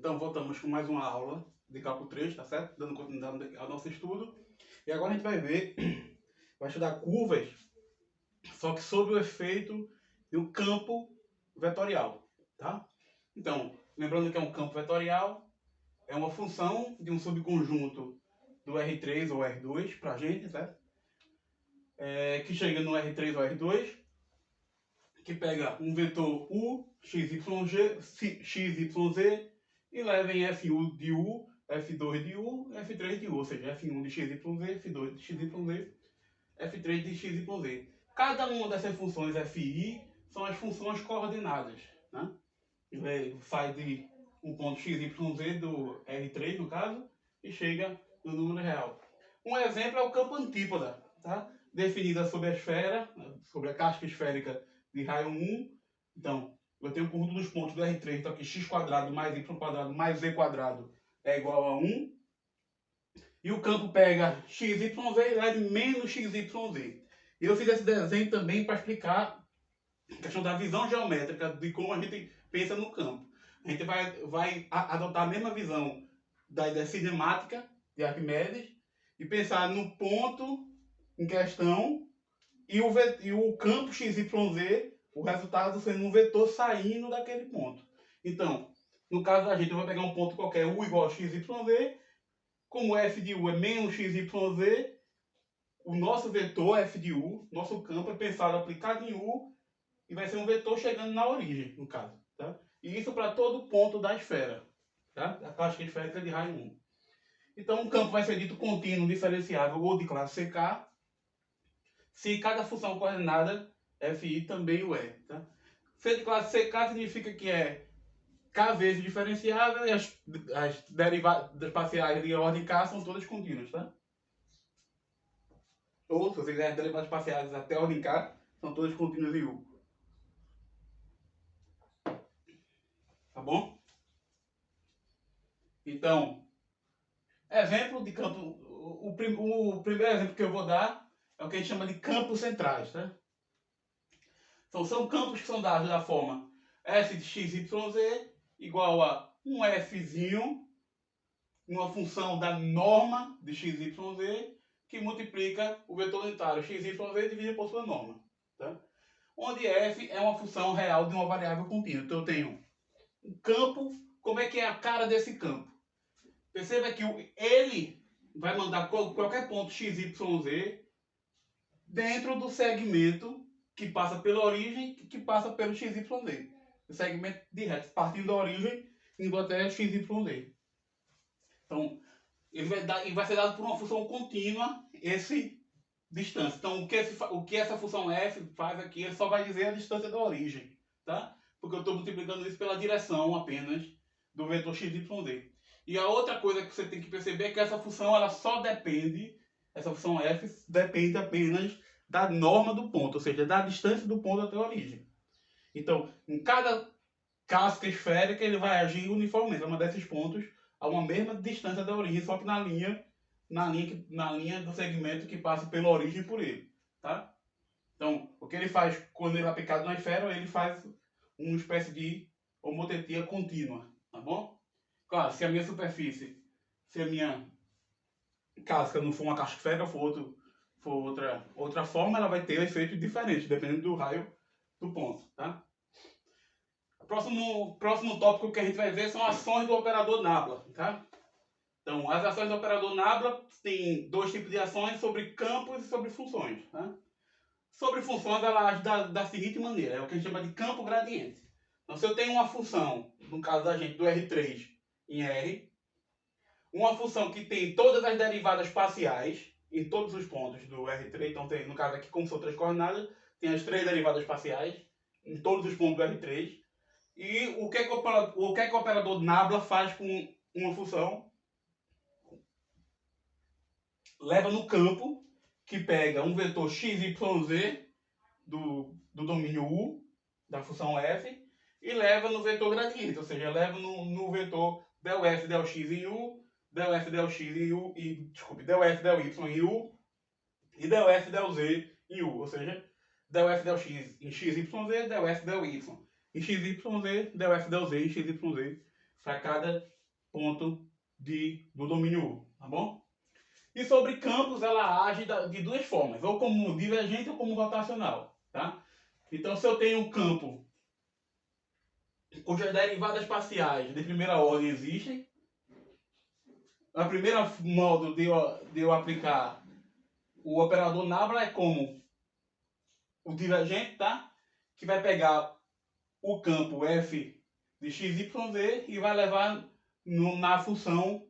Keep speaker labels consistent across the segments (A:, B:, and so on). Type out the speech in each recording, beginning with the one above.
A: Então voltamos com mais uma aula de cálculo 3, tá certo? Dando continuidade ao nosso estudo. E agora a gente vai ver, vai estudar curvas, só que sob o efeito de um campo vetorial, tá? Então, lembrando que é um campo vetorial, é uma função de um subconjunto do R3 ou R2 pra gente, certo? Que chega no R3 ou R2, que pega um vetor U, XYZ, e leva em F1 de U, F2 de U, F3 de U, ou seja, F1 de XYZ, F2 de XYZ, F3 de XYZ. Cada uma dessas funções FI são as funções coordenadas, né? Ele sai de um ponto XYZ do R3, no caso, e chega no número real. Um exemplo é o campo antípoda, tá? Definida sobre a esfera, sobre a casca esférica de raio 1. Então, eu tenho o conjunto dos pontos do R3, então aqui x quadrado mais y quadrado mais z quadrado é igual a 1. E o campo pega XYZ e leva menos XYZ. E eu fiz esse desenho também para explicar a questão da visão geométrica, de como a gente pensa no campo. A gente vai adotar a mesma visão da ideia cinemática de Arquimedes e pensar no ponto em questão e o campo XYZ, o resultado sendo um vetor saindo daquele ponto. Então, no caso da gente, eu vou pegar um ponto qualquer, U igual a XYZ, como f de U é menos XYZ, o nosso vetor f de U, nosso campo é pensado aplicado em U, e vai ser um vetor chegando na origem, no caso. Tá? E isso para todo ponto da esfera, tá? Da casca esférica de raio 1. Então, o campo vai ser dito contínuo, diferenciável ou de classe CK, se cada função coordenada FI também o é. Tá? Ser de classe CK significa que é K vezes diferenciável e as derivadas parciais de ordem K são todas contínuas. Tá? Ou, se você quiser, as derivadas parciais até a ordem K são todas contínuas em U. Tá bom? Então, exemplo de campo. O primeiro exemplo que eu vou dar é o que a gente chama de campos centrais. Tá? Então, são campos que são dados da forma f de XYZ igual a um fzinho, uma função da norma de XYZ, que multiplica o vetor unitário XYZ dividido por sua norma. Tá? Onde f é uma função real de uma variável contínua. Então, eu tenho um campo. Como é que é a cara desse campo? Perceba que ele vai mandar qualquer ponto XYZ dentro do segmento que passa pela origem e que passa pelo XYZ. O segmento direto, partindo da origem, indo até XYZ. Então, ele vai ser dado por uma função contínua, esse distância. Então, o que essa função f faz aqui, ele só vai dizer a distância da origem. Tá? Porque eu estou multiplicando isso pela direção apenas do vetor XYZ. E a outra coisa que você tem que perceber é que essa função ela só depende, essa função f depende apenas da norma do ponto, ou seja, da distância do ponto até a origem. Então, em cada casca esférica ele vai agir uniformemente, vai mandar esses pontos a uma mesma distância da origem, só que na linha do segmento que passa pela origem por ele. Tá? Então, o que ele faz quando ele é aplicado na esfera, ele faz uma espécie de homotetia contínua. Tá bom? Claro, se a minha superfície, se a minha casca não for uma casca esférica, for outra forma, ela vai ter um efeito diferente, dependendo do raio do ponto. Tá? Próximo tópico que a gente vai ver são ações do operador nabla. Tá? Então, as ações do operador nabla tem dois tipos de ações, sobre campos e sobre funções. Tá? Sobre funções, ela age da seguinte maneira, é o que a gente chama de campo gradiente. Então, se eu tenho uma função, no caso da gente, do R3 em R, uma função que tem todas as derivadas parciais em todos os pontos do R3, então tem, no caso aqui, como são três coordenadas, tem as três derivadas parciais em todos os pontos do R3. E o que é que o operador nabla faz com uma função? Leva no campo, que pega um vetor XYZ do domínio U, da função f, e leva no vetor gradiente, ou seja, leva no vetor del f del x em U, del f del x em U, del f del y em U, e del f del z em U, ou seja, del f del x em XYZ, del f del y em XYZ, del f del z em XYZ, para cada ponto do domínio U, tá bom? E sobre campos, ela age de duas formas, ou como divergente ou como rotacional, tá? Então, se eu tenho um campo cujas derivadas parciais de primeira ordem existem, a primeira modo de eu aplicar o operador nabla é como o divergente, tá? Que vai pegar o campo f de x, y, z e vai levar na função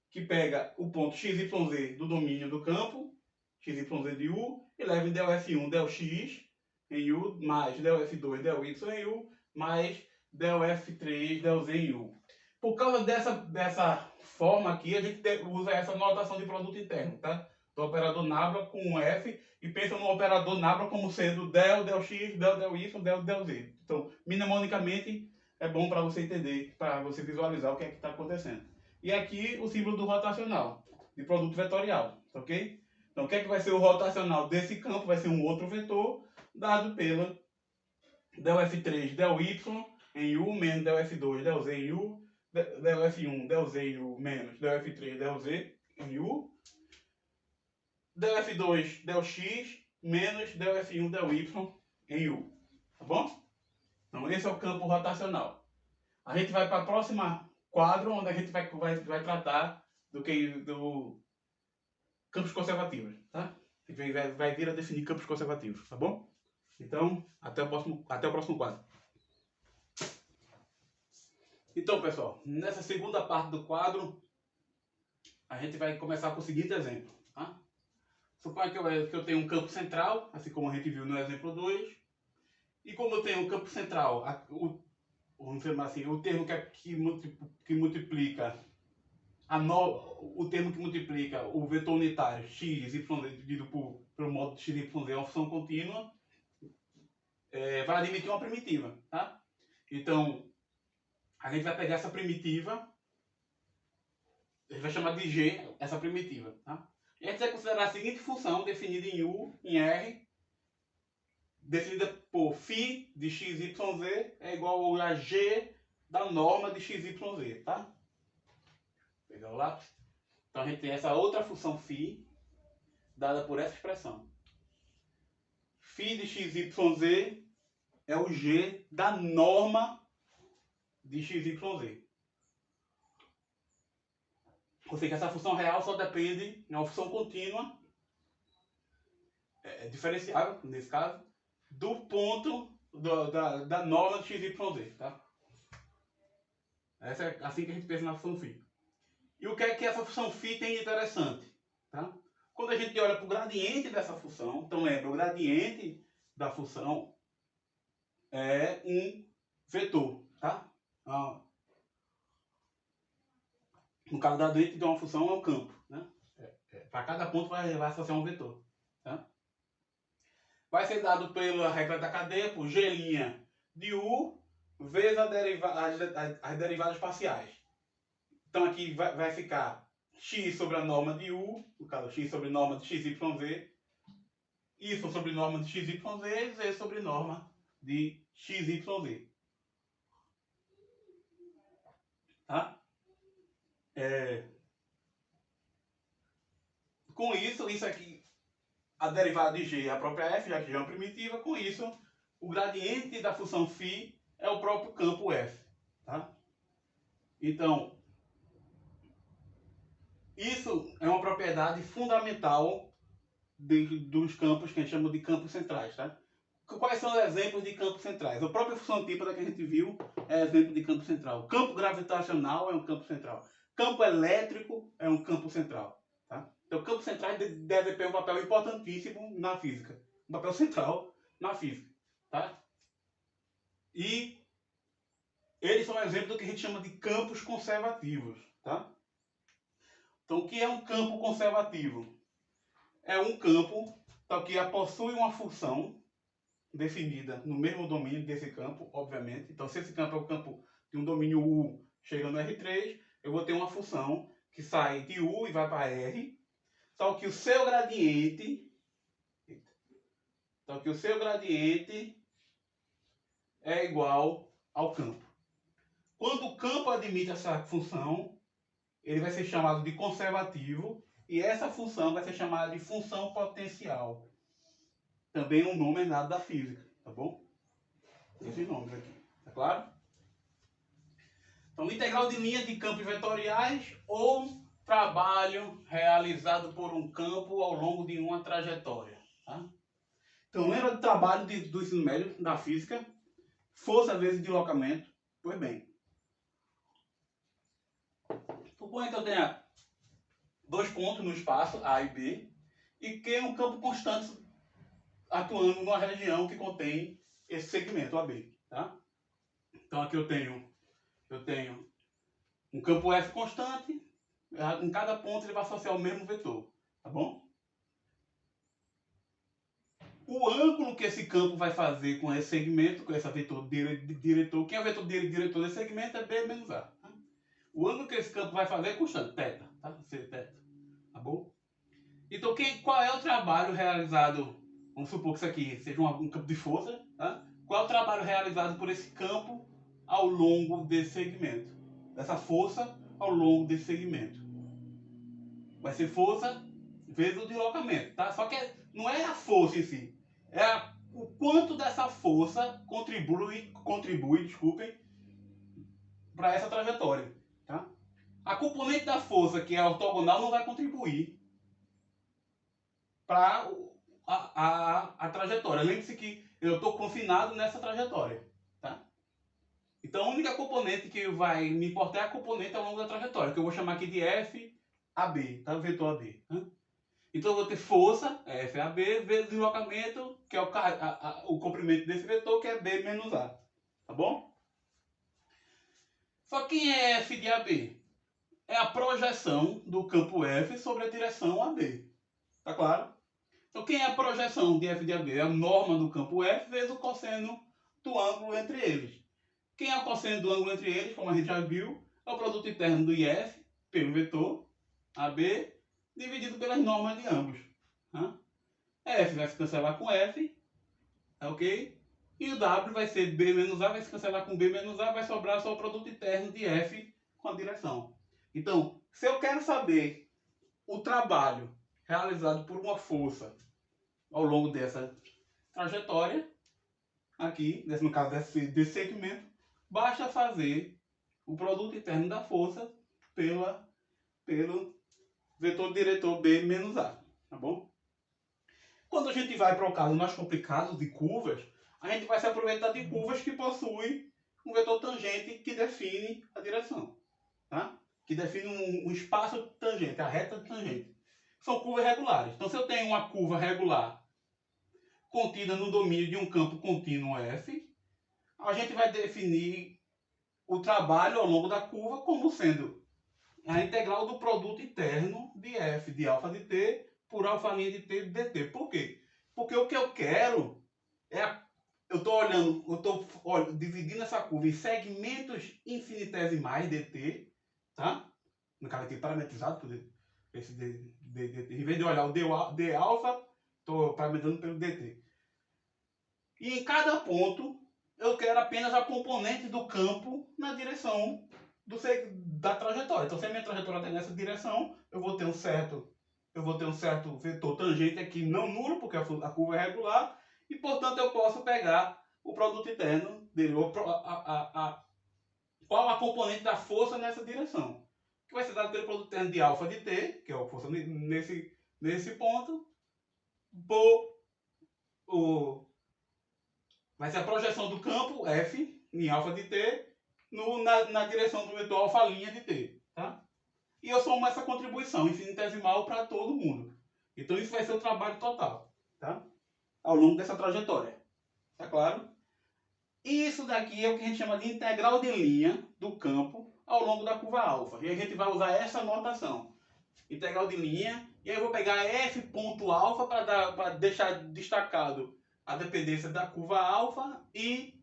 A: que pega o ponto x, y, z do domínio do campo, x, y, z de u, e leva em del f1, del x em u, mais del f2, del y em u, mais del f3, del z em u. Por causa dessa forma aqui, a gente usa essa notação de produto interno, tá? Do operador nabla com um f, e pensa no operador nabla como sendo del x, del y, del z. Então, mnemonicamente, é bom para você entender, para você visualizar o que é que está acontecendo. E aqui o símbolo do rotacional, de produto vetorial, ok? Então, o que é que vai ser o rotacional desse campo? Vai ser um outro vetor, dado pela del f3, del y em u, menos del f2, del z em u, del f1, del z em u, menos del f3, del z em u, del f2, del x, menos del f1, del y em u. Tá bom? Então, esse é o campo rotacional. A gente vai para a próxima quadro, onde a gente vai tratar do campos conservativos, tá? Vai vir a definir campos conservativos, tá bom? Então, até o próximo quadro. Então, pessoal, nessa segunda parte do quadro, a gente vai começar com o seguinte exemplo, tá? Suponha que eu tenho um campo central, assim como a gente viu no exemplo 2, e como eu tenho um campo central, vamos chamar assim, o termo que multiplica o termo que multiplica o vetor unitário x, y dividido pelo modo de x, y é uma função contínua, vai admitir uma primitiva, tá? Então, a gente vai pegar essa primitiva, a gente vai chamar de g essa primitiva, tá? E a gente vai considerar a seguinte função definida em U, em R, definida por φ de x, y, z é igual a g da norma de x, y, z, tá? Vou pegar o lápis. Então a gente tem essa outra função φ, dada por essa expressão. φ de x, y, z é o g da norma de x, y, z. Ou seja, essa função real só depende, é uma função contínua, diferenciável, nesse caso, do ponto da norma de x, y, z, tá? Essa é assim que a gente pensa na função φ. E o que é que essa função φ tem de interessante? Tá? Quando a gente olha para o gradiente dessa função, então lembra, o gradiente da função é um vetor, tá? No caso, o gradiente de uma função é um campo, né? Para cada ponto vai associar um vetor, tá? Vai ser dado pela regra da cadeia por g' de u vezes as derivadas parciais. Então aqui vai ficar x sobre a norma de u, no caso x sobre norma de x, y, z, y sobre norma de x, y, z, e z sobre norma de x, y, z. Tá? Com isso aqui, a derivada de g é a própria f, já que g é uma primitiva, com isso, o gradiente da função φ é o próprio campo f. Tá? Então, isso é uma propriedade fundamental dos campos que a gente chama de campos centrais. Tá? Quais são os exemplos de campos centrais? A própria função típica que a gente viu é exemplo de campo central. Campo gravitacional é um campo central. Campo elétrico é um campo central. Tá? Então, campos centrais devem ter um papel importantíssimo na física. Um papel central na física. Tá? E eles são um exemplo do que a gente chama de campos conservativos. Tá? Então, o que é um campo conservativo? É um campo que possui uma função definida no mesmo domínio desse campo, obviamente. Então, se esse campo é o campo de um domínio U chega no R3, eu vou ter uma função que sai de U e vai para R, só que o seu gradiente é igual ao campo. Quando o campo admite essa função, ele vai ser chamado de conservativo e essa função vai ser chamada de função potencial. Também um nome é dado da física, tá bom? Esses nomes aqui, tá claro? Então, integral de linha de campos vetoriais ou trabalho realizado por um campo ao longo de uma trajetória. Tá? Então, lembra do trabalho do ensino médio, da física? Força vezes deslocamento. Pois bem. Suponha que eu tenha dois pontos no espaço, A e B, e que é um campo constante atuando numa região que contém esse segmento AB. Tá? Então, aqui eu tenho um campo F constante. Em cada ponto ele vai associar o mesmo vetor, tá bom? O ângulo que esse campo vai fazer com esse segmento, com esse vetor diretor, quem é o vetor diretor desse segmento é B menos A. Tá? O ângulo que esse campo vai fazer é constante, θ, tá? Θ, tá bom? Então, qual é o trabalho realizado, vamos supor que isso aqui seja um campo de força, tá? Qual é o trabalho realizado por esse campo ao longo desse segmento? Dessa força ao longo desse segmento. Vai ser força vezes o deslocamento, tá? Só que não é a força em si, é o quanto dessa força contribui, desculpem, para essa trajetória, tá? A componente da força, que é ortogonal, não vai contribuir para a trajetória. Lembre-se que eu estou confinado nessa trajetória, tá? Então a única componente que vai me importar é a componente ao longo da trajetória, que eu vou chamar aqui de FAB, tá? O vetor AB. Tá? Então eu vou ter força, FAB, vezes deslocamento, que é o comprimento desse vetor, que é B menos A. Tá bom? Só quem é F de AB? É a projeção do campo F sobre a direção AB. Tá claro? Então quem é a projeção de F de AB? É a norma do campo F vezes o cosseno do ângulo entre eles. Quem é o cosseno do ângulo entre eles, como a gente já viu, é o produto interno do IF pelo vetor AB dividido pelas normas de ambos. Tá? F vai se cancelar com F, ok? E o W vai ser B menos A, vai se cancelar com B menos A, vai sobrar só o produto interno de F com a direção. Então, se eu quero saber o trabalho realizado por uma força ao longo dessa trajetória, aqui, no caso desse segmento, basta fazer o produto interno da força pelo vetor diretor B menos A, tá bom? Quando a gente vai para o caso mais complicado de curvas, a gente vai se aproveitar de curvas que possuem um vetor tangente que define a direção, tá? Que define um espaço tangente, a reta tangente. São curvas regulares. Então, se eu tenho uma curva regular contida no domínio de um campo contínuo F, a gente vai definir o trabalho ao longo da curva como sendo a integral do produto interno de F de alfa de t por alfa' de t de dt. Por quê? Porque o que eu quero é eu estou dividindo essa curva em segmentos infinitesimais dt, tá? No caso aqui parametrizado por esse dt. Em vez de olhar o d alfa, estou parametrizando pelo dt. E em cada ponto eu quero apenas a componente do campo na direção da trajetória. Então, se a minha trajetória está nessa direção, eu vou ter um certo vetor tangente aqui não nulo, porque a curva é regular, e portanto eu posso pegar o produto interno dele, qual a componente da força nessa direção, que vai ser dado pelo produto interno de alfa de t, que é a força nesse ponto, vai ser a projeção do campo F em alfa de t na direção do vetor alfa' de t, tá? E eu somo essa contribuição infinitesimal para todo mundo. Então isso vai ser o trabalho total, tá? Ao longo dessa trajetória. Tá claro? E isso daqui é o que a gente chama de integral de linha do campo ao longo da curva alfa. E a gente vai usar essa notação. Integral de linha. E aí eu vou pegar f ponto alfa para deixar destacado a dependência da curva alfa e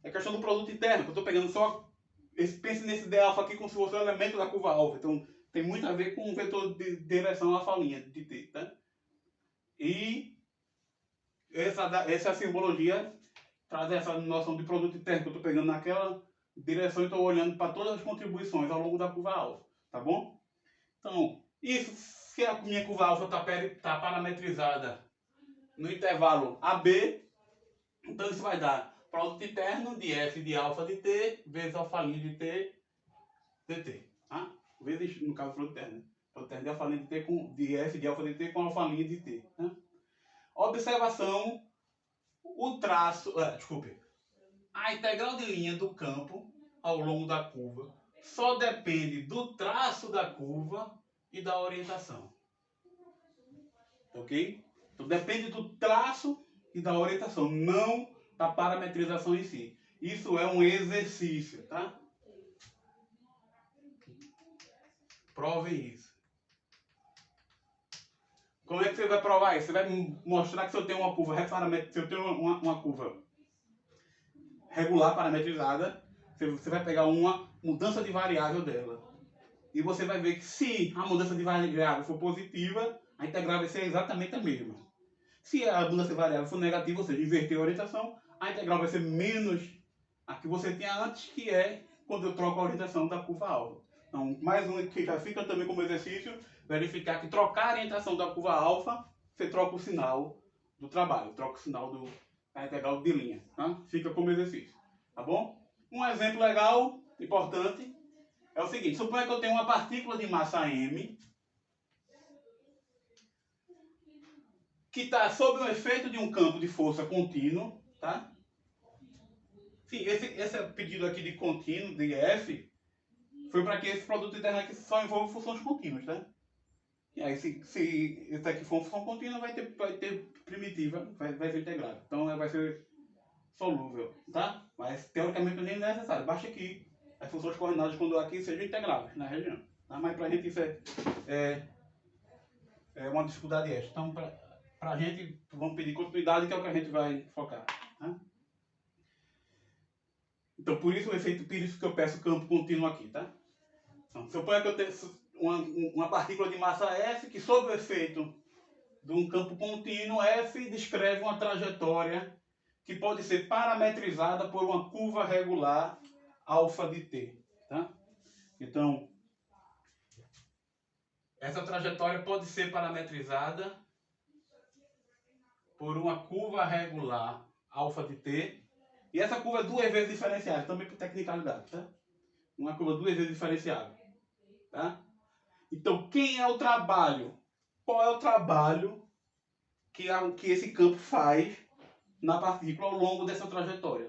A: a questão do produto interno. Que eu estou pegando só... Pense nesse d alfa aqui como se fosse um elemento da curva alfa. Então tem muito a ver com o vetor de direção alfa' de t, tá? E essa simbologia traz essa noção de produto interno que eu estou pegando direção e estou olhando para todas as contribuições ao longo da curva alfa, tá bom? Então, isso, se a minha curva alfa está parametrizada no intervalo AB, então isso vai dar produto interno de F de alfa de T vezes alfalinha de T dt, tá? Vezes, no caso, produto interno, né? Produto interno de alfalinha de T de F de alfa de T com alfalinha de T, né? Observação, o traço, desculpe, a integral de linha do campo ao longo da curva só depende do traço da curva e da orientação. Ok? Então depende do traço e da orientação, não da parametrização em si. Isso é um exercício, tá? Provem isso. Como é que você vai provar isso? Você vai mostrar que se eu tenho uma curva se eu tenho uma curva regular parametrizada, você vai pegar uma mudança de variável dela. E você vai ver que se a mudança de variável for positiva, a integral vai ser exatamente a mesma. Se a mudança de variável for negativa, ou seja, inverter a orientação, a integral vai ser menos a que você tinha antes, que é quando eu troco a orientação da curva alfa. Então, mais um que já fica também como exercício, verificar que trocar a orientação da curva alfa, você troca o sinal do trabalho, troca o sinal da integral de linha. Tá? Fica como exercício. Tá bom? Um exemplo legal, importante, é o seguinte: suponha que eu tenho uma partícula de massa M que está sob o efeito de um campo de força contínuo, tá? Sim, esse pedido aqui de contínuo, de F, foi para que esse produto interno aqui só envolva funções contínuas, tá? E aí, se esse aqui for uma função contínua, vai ter primitiva, vai ser integrado. Então, vai ser solúvel, tá? Mas, teoricamente, nem é necessário. Basta que as funções coordenadas, quando aqui, sejam integráveis na região. Tá? Mas, para a gente, isso é uma dificuldade extra. Então, para a gente, vamos pedir continuidade, que é o que a gente vai focar. Tá? Então, por isso que eu peço campo contínuo aqui, tá? Então, suponha que eu tenho uma partícula de massa F que, sob o efeito de um campo contínuo, F descreve uma trajetória que pode ser parametrizada por uma curva regular alfa de t, tá? Então, essa trajetória pode ser parametrizada por uma curva regular alfa de t, e essa curva é duas vezes diferenciável, também por tecnicalidade, tá? Uma curva duas vezes diferenciável, tá? Então, quem é o trabalho? Qual é o trabalho que esse campo faz na partícula ao longo dessa trajetória?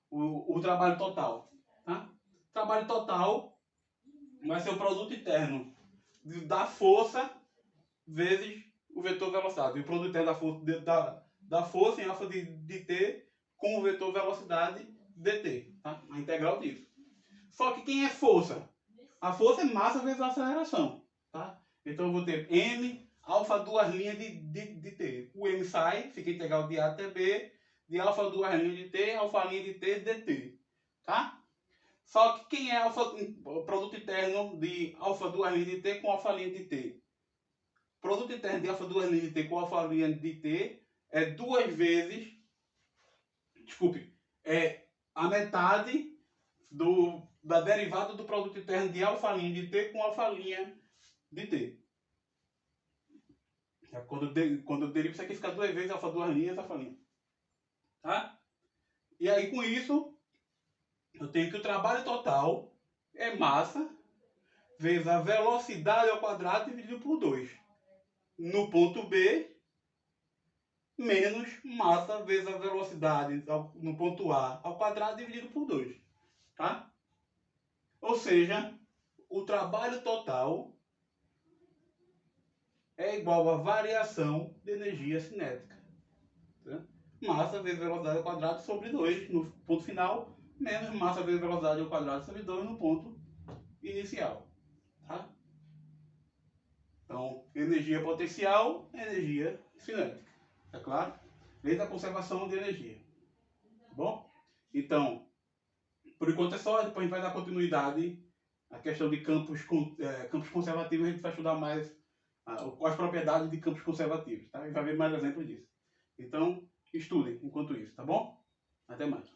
A: O trabalho total, tá? O trabalho total vai ser o produto interno da força vezes o vetor velocidade. E o produto interno da força em alfa de t com o vetor velocidade dt, tá? A integral disso. Só que quem é força? A força é massa vezes a aceleração, tá? Então eu vou ter m alfa duas linhas de t. O m sai, fica integral de a até b, de alfa duas linhas de t, alfa linha de t dt, tá? Só que quem é o produto interno de alfa duas linhas de t com alfa linha de t? Produto interno de alfa duas linhas de t com alfa linha de t é duas vezes, desculpe, é a metade da derivada do produto interno de alfa linha de t com alfa linha de t. Quando eu derivo isso aqui, fica duas vezes alfa duas linhas, alfa linha. Tá? E aí, com isso, eu tenho que o trabalho total é massa vezes a velocidade ao quadrado dividido por 2. No ponto B, menos massa vezes a velocidade no ponto A ao quadrado dividido por 2. Tá? Ou seja, o trabalho total é igual à variação de energia cinética. Tá? Massa vezes velocidade ao quadrado sobre 2 no ponto final, menos massa vezes velocidade ao quadrado sobre 2 no ponto inicial. Tá? Então, energia potencial, energia cinética. É claro? Lei da conservação de energia. Tá bom? Então, por enquanto é só, depois a gente vai dar continuidade à questão de campos conservativos, a gente vai estudar mais as propriedades de campos conservativos, tá? E vai ver mais exemplos disso. Então, estudem enquanto isso, tá bom? Até mais.